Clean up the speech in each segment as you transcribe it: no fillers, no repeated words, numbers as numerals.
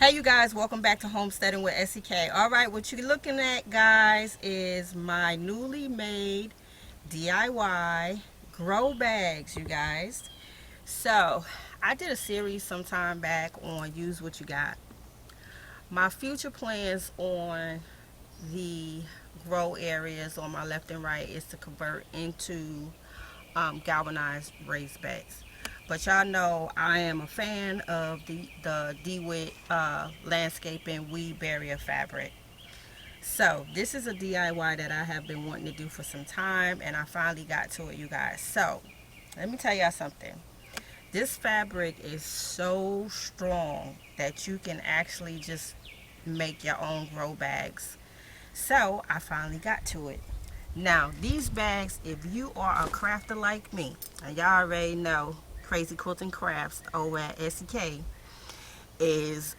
Hey you guys, welcome back to Homesteading with SEK. Alright, what you're looking at guys is my newly made DIY grow bags, you guys. So I did a series sometime back on use what you got. My future plans on the grow areas on my left and right is to convert into galvanized raised beds. But y'all know I am a fan of the Dewitt landscaping weed barrier fabric. So this is a DIY that I have been wanting to do for some time, and I finally got to it, you guys. So let me tell y'all something. This fabric is so strong that you can actually just make your own grow bags. So I finally got to it. Now, these bags, if you are a crafter like me, and y'all already know Crazy Quilting Crafts over at SEK is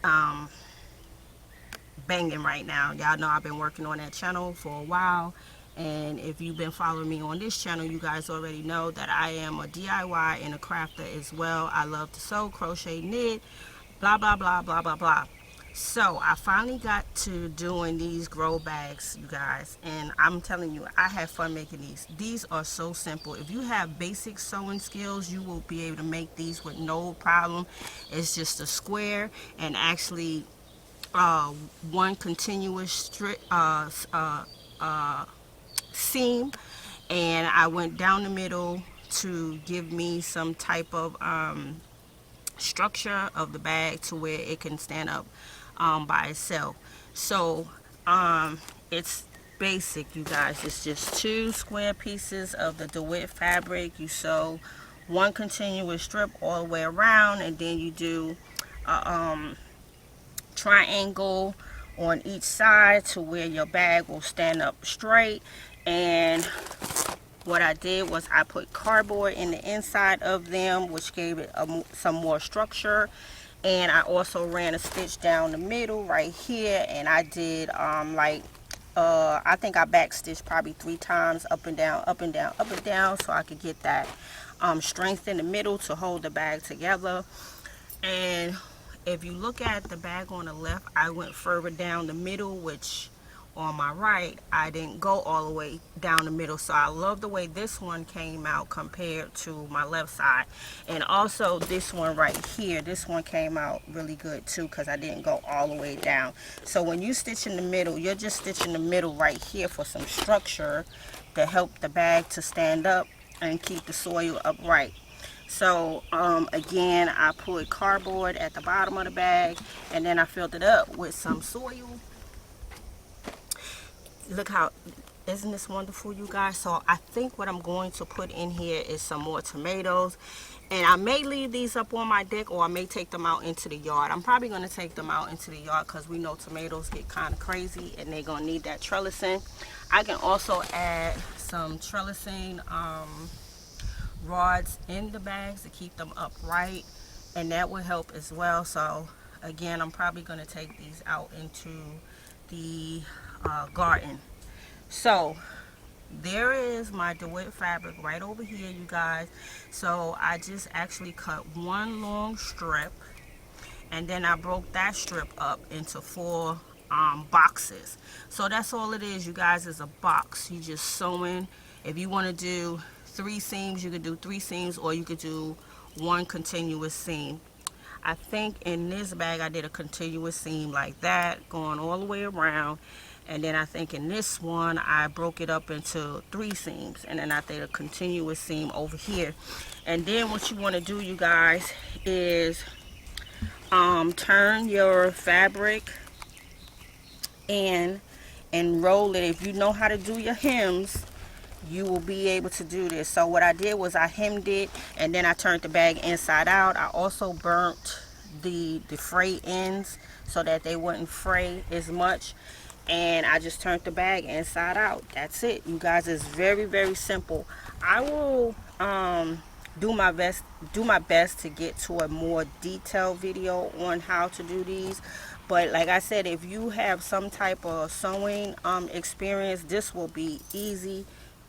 banging right now. Y'all know I've been working on that channel for a while. And if you've been following me on this channel, you guys already know that I am a DIY and a crafter as well. I love to sew, crochet, knit, blah, blah, blah, blah, blah, blah. So I finally got to doing these grow bags, you guys, and I'm telling you, I had fun making these. These are so simple. If you have basic sewing skills, you will be able to make these with no problem. It's just a square and actually one continuous seam, and I went down the middle to give me some type of structure of the bag to where it can stand up by itself. So it's basic, you guys. It's just two square pieces of the Dewitt fabric. You sew one continuous strip all the way around, and then you do a triangle on each side to where your bag will stand up straight. And what I did was I put cardboard in the inside of them, which gave it some more structure. And I also ran a stitch down the middle right here, and I did I think I back stitched probably 3 times, up and down, up and down, up and down, so I could get that strength in the middle to hold the bag together. And if you look at the bag on the left, I went further down the middle, which on my right I didn't go all the way down the middle. So I love the way this one came out compared to my left side. And also this one right here, this one came out really good too, because I didn't go all the way down. So when you stitch in the middle, you're just stitching the middle right here for some structure to help the bag to stand up and keep the soil upright. So again, I put cardboard at the bottom of the bag, and then I filled it up with some soil. Look how, isn't this wonderful, you guys? So I think what I'm going to put in here is some more tomatoes, and I may leave these up on my deck, or I may take them out into the yard. I'm probably going to take them out into the yard because we know tomatoes get kind of crazy and they're going to need that trellising. I can also add some trellising rods in the bags to keep them upright, and that will help as well. So again, I'm probably going to take these out into the garden. So there is my Dewitt fabric right over here, you guys. So I just actually cut one long strip, and then I broke that strip up into 4 boxes. So that's all it is, you guys, is a box. You just sew in. If you want to do 3 seams, you could do 3 seams, or you could do 1 continuous seam. I think in this bag I did a continuous seam like that, going all the way around. And then I think in this one I broke it up into 3 seams, and then I did a continuous seam over here. And then what you want to do, you guys, is turn your fabric in and roll it. If you know how to do your hems, you will be able to do this. So what I did was I hemmed it, and then I turned the bag inside out. I also burnt the fray ends so that they wouldn't fray as much, and I just turned the bag inside out. That's it, you guys. It's very, very simple. I will do my best to get to a more detailed video on how to do these. But like I said, if you have some type of sewing experience, this will be easy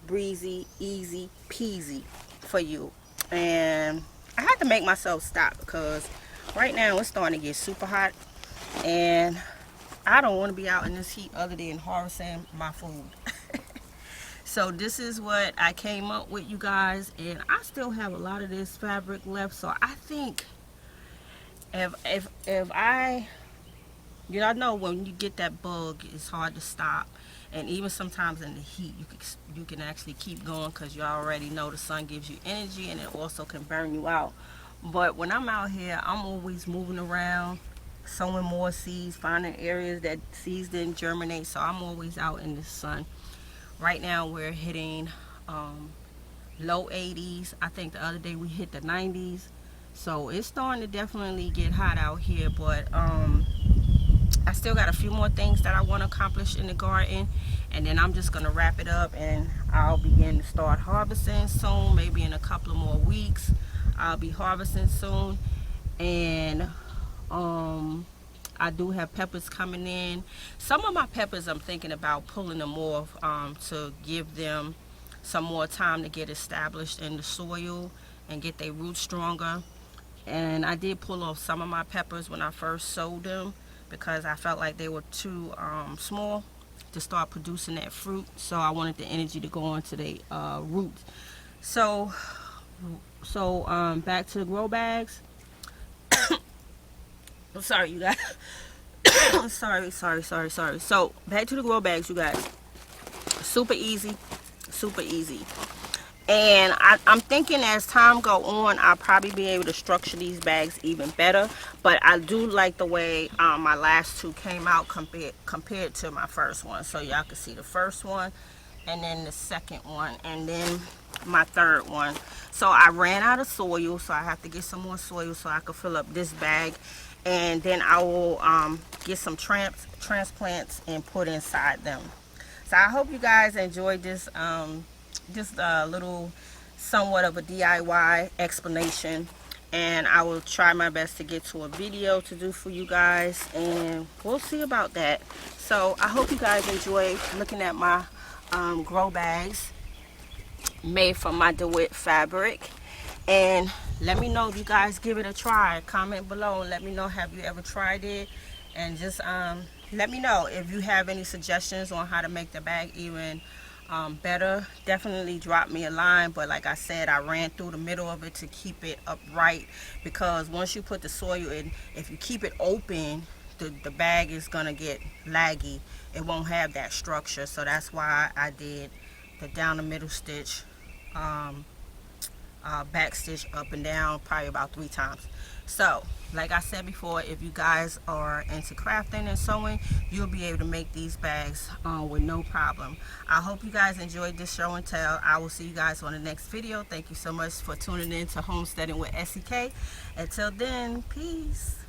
breezy, easy peasy for you. And I had to make myself stop because right now it's starting to get super hot, and I don't want to be out in this heat other than harvesting my food. So this is what I came up with, you guys, and I still have a lot of this fabric left. So I think if I, you know when you get that bug, it's hard to stop, and even sometimes in the heat, you can actually keep going because you already know the sun gives you energy, and it also can burn you out. But when I'm out here, I'm always moving around, sowing more seeds, finding areas that seeds didn't germinate. So I'm always out in the sun. Right now we're hitting low 80s. I think the other day we hit the 90s. So it's starting to definitely get hot out here, but I still got a few more things that I want to accomplish in the garden, and then I'm just going to wrap it up, and I'll begin to start harvesting soon. Maybe in a couple of more weeks I'll be harvesting soon. And I do have peppers coming in. Some of my peppers I'm thinking about pulling them off to give them some more time to get established in the soil and get their roots stronger. And I did pull off some of my peppers when I first sowed them because I felt like they were too small to start producing that fruit. So I wanted the energy to go onto their roots. So back to the grow bags. I'm sorry, you guys. sorry. So back to the grow bags, you guys. Super easy. And I'm thinking as time go on, I'll probably be able to structure these bags even better. But I do like the way my last two came out compared to my first one. So y'all can see the first one, and then the second one, and then my third one. So I ran out of soil, so I have to get some more soil so I can fill up this bag. And then I will get some transplants and put inside them. So I hope you guys enjoyed this just a little somewhat of a DIY explanation, and I will try my best to get to a video to do for you guys, and we'll see about that. So I hope you guys enjoy looking at my grow bags made from my Dewitt fabric. And let me know if you guys give it a try. Comment below and let me know, have you ever tried it, and just let me know if you have any suggestions on how to make the bag even better. Definitely drop me a line. But like I said, I ran through the middle of it to keep it upright, because once you put the soil in, if you keep it open, the bag is gonna get laggy. It won't have that structure. So that's why I did the down the middle stitch, back stitch up and down probably about 3 times. So like I said before, if you guys are into crafting and sewing, you'll be able to make these bags with no problem. I hope you guys enjoyed this show and tell. I will see you guys on the next video. Thank you so much for tuning in to Homesteading with SEK. Until then, peace.